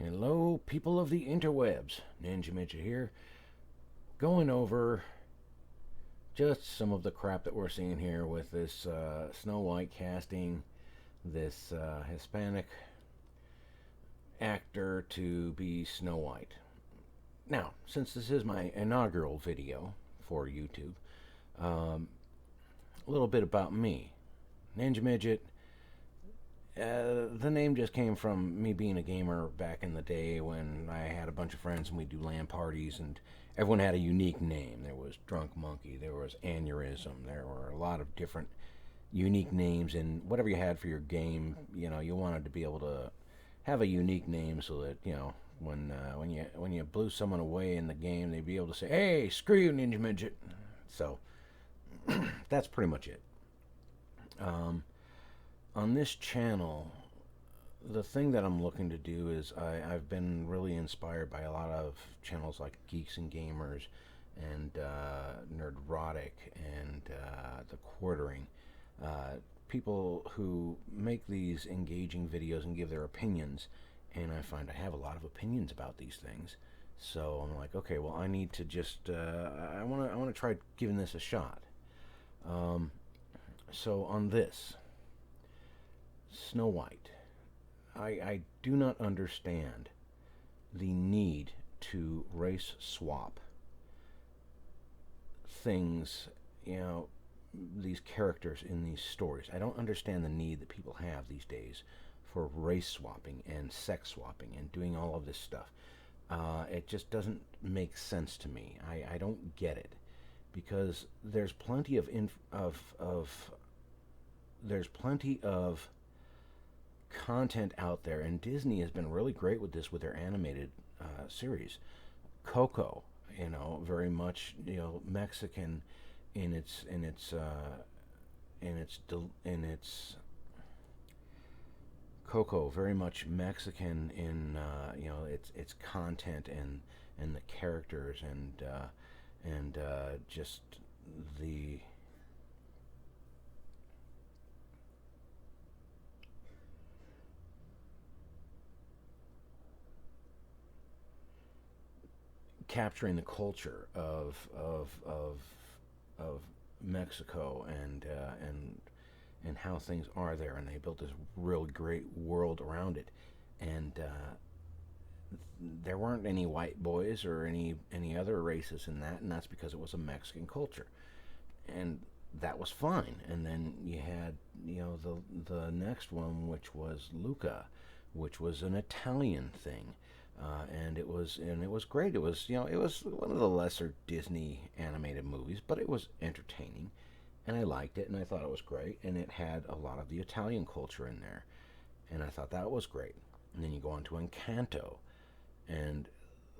Hello, people of the interwebs. Ninja Midget here, going over just some of the crap that we're seeing here with this Snow White casting this Hispanic actor to be Snow White. Now, since this is my inaugural video for YouTube, a little bit about me. Ninja Midget. The name just came from me being a gamer back in the day when I had a bunch of friends and we'd do LAN parties, and everyone had a unique name. There was Drunk Monkey, there was Aneurysm, there were a lot of different unique names, and whatever you had for your game, you wanted to be able to have a unique name so that when you blew someone away in the game, they'd be able to say, "Hey, screw you, Ninja Midget." So that's pretty much it. On this channel, the thing that I'm looking to do is I've been really inspired by a lot of channels like Geeks and Gamers and Nerdrotic and The Quartering. People who make these engaging videos and give their opinions, and I find I have a lot of opinions about these things. So I'm like, okay, well, I need to just I want to try giving this a shot. So on this Snow White, I do not understand the need to race swap things, these characters in these stories. I don't understand the need that people have these days for race swapping and sex swapping and doing all of this stuff. It just doesn't make sense to me. I don't get it, because there's plenty of content out there, and Disney has been really great with this with their animated series. Coco, very much Mexican in its Coco, very much Mexican in its content and the characters and just the capturing the culture of Mexico and how things are there, and they built this real great world around it. And there weren't any white boys or any other races in that, and that's because it was a Mexican culture, and that was fine. And then you had the next one, which was Luca, which was an Italian thing. And it was great. It was one of the lesser Disney animated movies, but it was entertaining, and I liked it, and I thought it was great, and it had a lot of the Italian culture in there, and I thought that was great. And then you go on to Encanto, and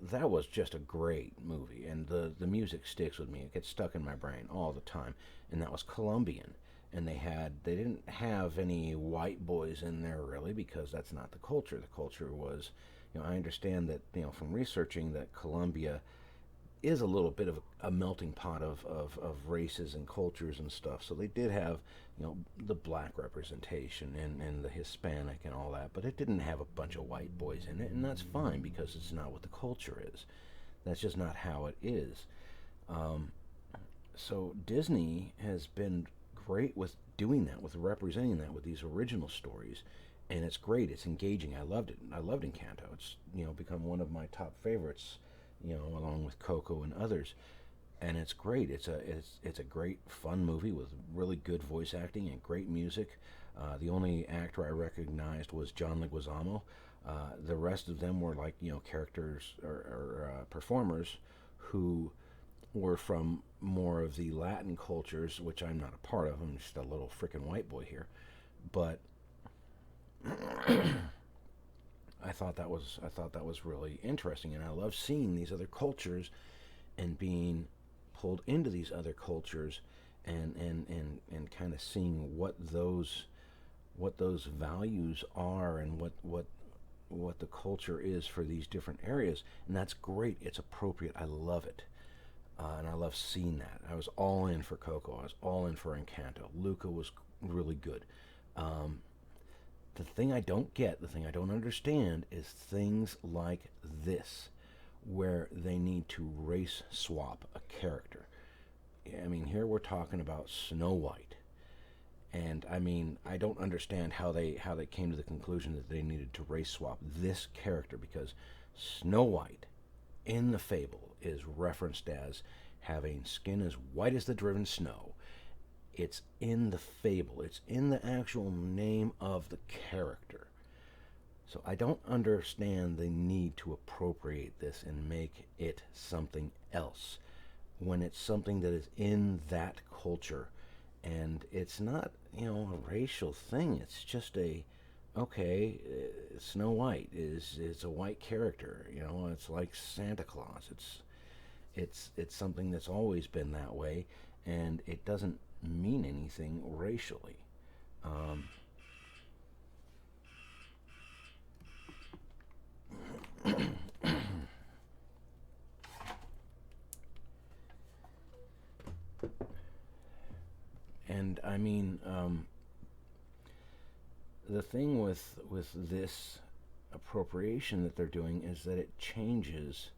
that was just a great movie, and the music sticks with me. It gets stuck in my brain all the time, and that was Colombian. And they didn't have any white boys in there really, because that's not the culture. The culture was, I understand that, from researching, that Colombia is a little bit of a melting pot of races and cultures and stuff. So they did have, the black representation and the Hispanic and all that, but it didn't have a bunch of white boys in it, and that's fine, because it's not what the culture is. That's just not how it is. So Disney has been great with doing that, with representing that with these original stories, and it's great. It's engaging. I loved it. I loved Encanto. It's become one of my top favorites, along with Coco and others, and it's great. It's a great fun movie with really good voice acting and great music. The only actor I recognized was John Leguizamo. The rest of them were like characters or performers who were from more of the Latin cultures, which I'm not a part of. I'm just a little freaking white boy here, but I thought that was really interesting, and I love seeing these other cultures and being pulled into these other cultures, and kind of seeing what those values are, and what the culture is for these different areas. And that's great. It's appropriate. I love it. And I love seeing that. I was all in for Coco. I was all in for Encanto. Luca was really good. The thing I don't get, the thing I don't understand, is things like this, where they need to race swap a character. I mean, here we're talking about Snow White, and I mean, I don't understand how they came to the conclusion that they needed to race swap this character, because Snow White in the fable is referenced as having skin as white as the driven snow. It's in the fable. It's in the actual name of the character. So I don't understand the need to appropriate this and make it something else when it's something that is in that culture, and it's not, a racial thing. It's just okay, Snow White is a white character. It's like Santa Claus. It's something that's always been that way, and it doesn't mean anything racially. Um, and I mean, the thing with this appropriation that they're doing is that it changes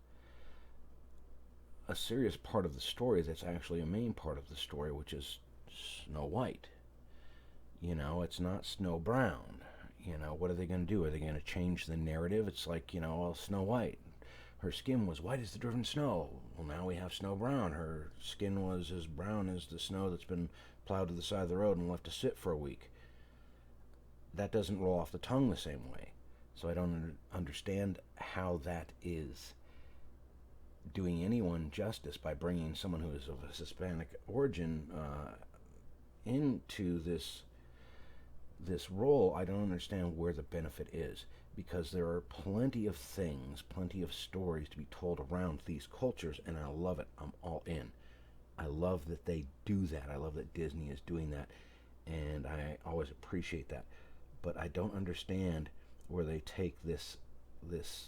a serious part of the story that's actually a main part of the story, which is Snow White. It's not Snow Brown. What are they going to do? Are they going to change the narrative? It's like, well, Snow White, her skin was white as the driven snow. Well, now we have Snow Brown. Her skin was as brown as the snow that's been plowed to the side of the road and left to sit for a week. That doesn't roll off the tongue the same way. So I don't understand how that is doing anyone justice by bringing someone who is of a Hispanic origin into this role. I don't understand where the benefit is, because there are plenty of things, plenty of stories to be told around these cultures, and I love it. I'm all in. I love that they do that. I love that Disney is doing that, and I always appreciate that. But I don't understand where they take this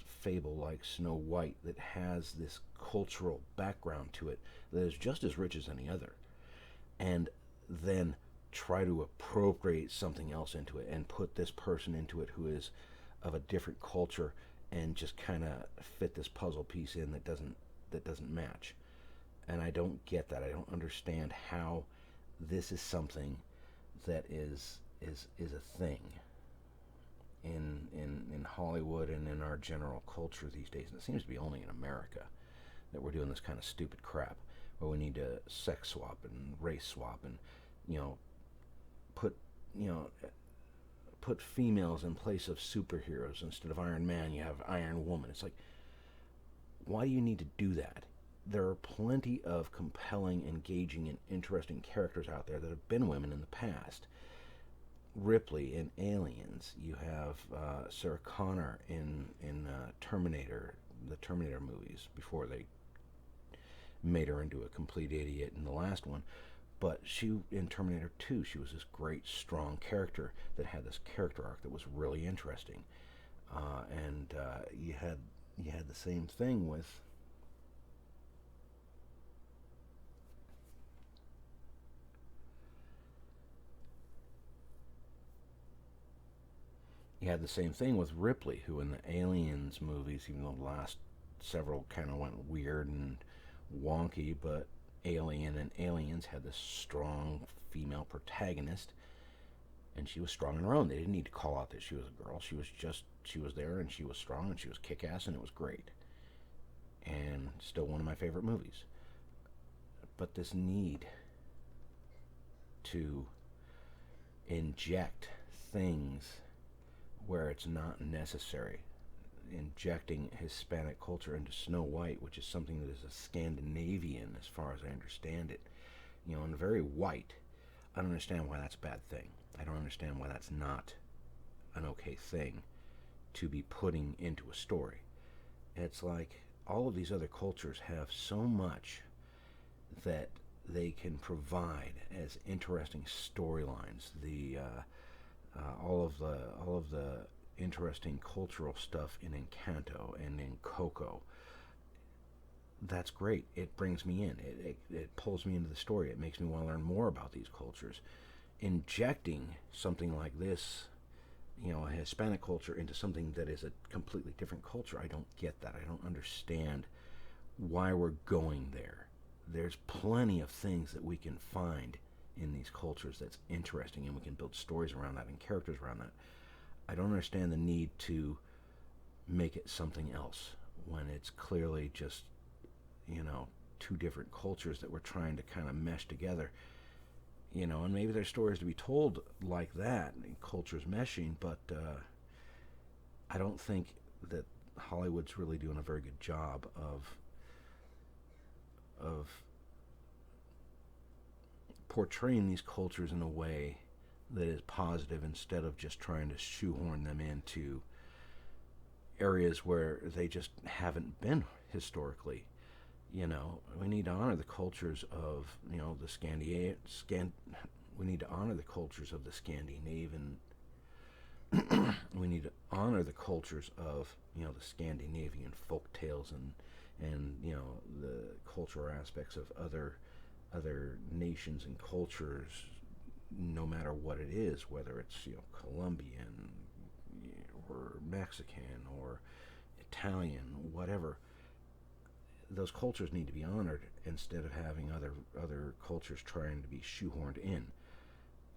fable like Snow White that has this cultural background to it that is just as rich as any other, and then try to appropriate something else into it and put this person into it who is of a different culture, and just kind of fit this puzzle piece in that doesn't match. And I don't get that. I don't understand how this is something that is a thing in Hollywood and in our general culture these days. And it seems to be only in America that we're doing this kind of stupid crap, where we need to sex swap and race swap and, put you know put females in place of superheroes. Instead of Iron Man, you have Iron Woman. It's like, why do you need to do that? There are plenty of compelling, engaging, and interesting characters out there that have been women in the past. Ripley in Aliens. You have Sarah Connor in Terminator, the Terminator movies, before they made her into a complete idiot in the last one. But she, in Terminator 2, she was this great, strong character that had this character arc that was really interesting. And you had the same thing with Ripley, who in the Aliens movies, even though the last several kind of went weird and wonky, but Alien and Aliens had this strong female protagonist, and she was strong on her own. They didn't need to call out that she was a girl. She was there, and she was strong, and she was kick-ass, and it was great. And still one of my favorite movies. But this need to inject things where it's not necessary, injecting Hispanic culture into Snow White, which is something that is a Scandinavian as far as I understand it, and very white. I don't understand why that's a bad thing. I don't understand why that's not an okay thing to be putting into a story. It's like all of these other cultures have so much that they can provide as interesting storylines. All of the interesting cultural stuff in Encanto and in Coco. That's great. It brings me in. It pulls me into the story. It makes me want to learn more about these cultures. Injecting something like this, a Hispanic culture into something that is a completely different culture. I don't get that. I don't understand why we're going there. There's plenty of things that we can find in these cultures that's interesting, and we can build stories around that and characters around that. I don't understand the need to make it something else when it's clearly just, you know, two different cultures that we're trying to kind of mesh together. And maybe there's stories to be told like that, cultures meshing, but I don't think that Hollywood's really doing a very good job of portraying these cultures in a way that is positive instead of just trying to shoehorn them into areas where they just haven't been historically. We need to honor the cultures of, the we need to honor the cultures of the Scandinavian. We need to honor the cultures of, the Scandinavian folk tales and the cultural aspects of other nations and cultures, no matter what it is, whether it's Colombian or Mexican or Italian, whatever. Those cultures need to be honored instead of having other cultures trying to be shoehorned in.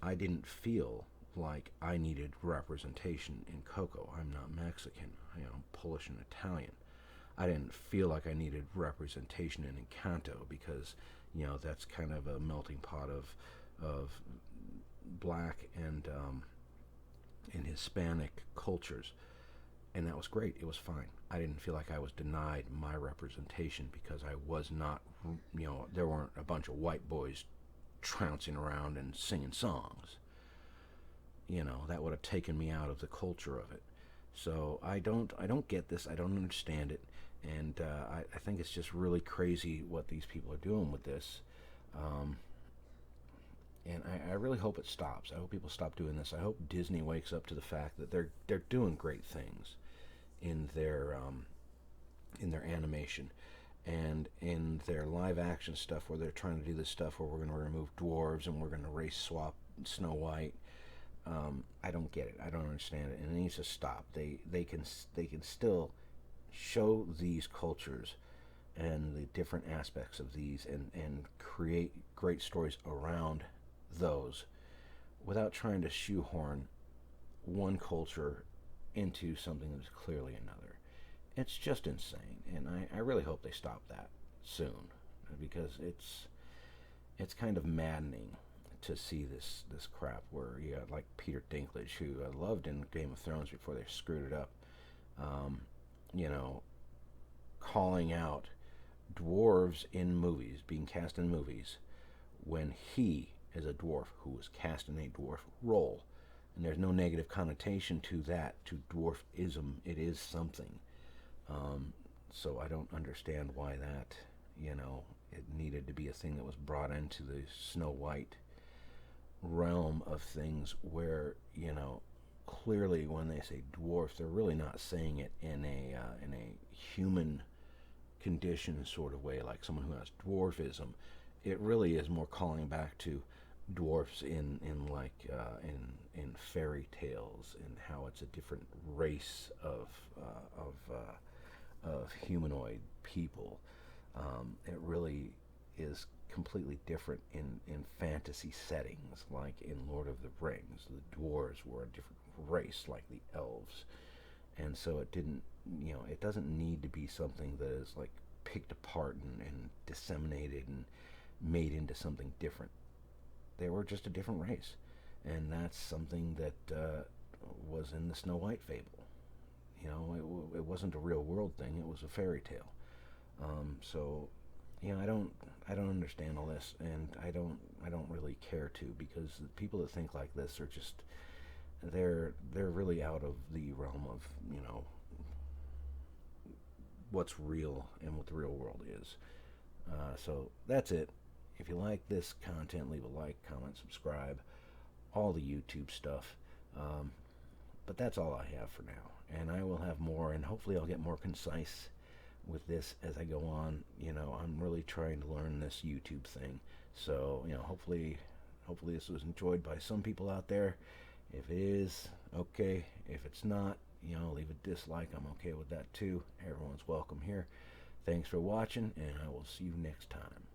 I didn't feel like I needed representation in Coco. I'm not Mexican. I'm Polish and Italian. I didn't feel like I needed representation in Encanto because that's kind of a melting pot of black and Hispanic cultures, and that was great. It was fine. I didn't feel like I was denied my representation because I was not, there weren't a bunch of white boys trouncing around and singing songs. That would have taken me out of the culture of it. So I don't get this. I don't understand it, and I think it's just really crazy what these people are doing with this. And I really hope it stops. I hope people stop doing this. I hope Disney wakes up to the fact that they're doing great things in their animation and in their live action stuff, where they're trying to do this stuff where we're going to remove dwarves and we're going to race swap Snow White. I don't get it. I don't understand it, and it needs to stop. They can still show these cultures and the different aspects of these and create great stories around those without trying to shoehorn one culture into something that's clearly another. It's just insane, and I really hope they stop that soon, because it's kind of maddening to see this crap where you got like Peter Dinklage, who I loved in Game of Thrones before they screwed it up, you know, calling out dwarves in movies, being cast in movies, when he is a dwarf who was cast in a dwarf role. And there's no negative connotation to that, to dwarfism. It is something. So I don't understand why that, it needed to be a thing that was brought into the Snow White realm of things where, clearly when they say dwarf, they're really not saying it in a human condition sort of way, like someone who has dwarfism. It really is more calling back to dwarfs in fairy tales, and how it's a different race of humanoid people. It really is completely different in fantasy settings, like in Lord of the Rings. The dwarves were a different race, like the elves, and so it doesn't need to be something that is like picked apart and disseminated and made into something different. They were just a different race, and that's something that was in the Snow White fable. It wasn't a real world thing; it was a fairy tale. So, I don't understand all this, and I don't really care to, because the people that think like this are just they're really out of the realm of what's real and what the real world is. So that's it. If you like this content, leave a like, comment, subscribe, all the YouTube stuff. But that's all I have for now. And I will have more, and hopefully I'll get more concise with this as I go on. I'm really trying to learn this YouTube thing. So, hopefully this was enjoyed by some people out there. If it is, okay. If it's not, leave a dislike. I'm okay with that too. Everyone's welcome here. Thanks for watching, and I will see you next time.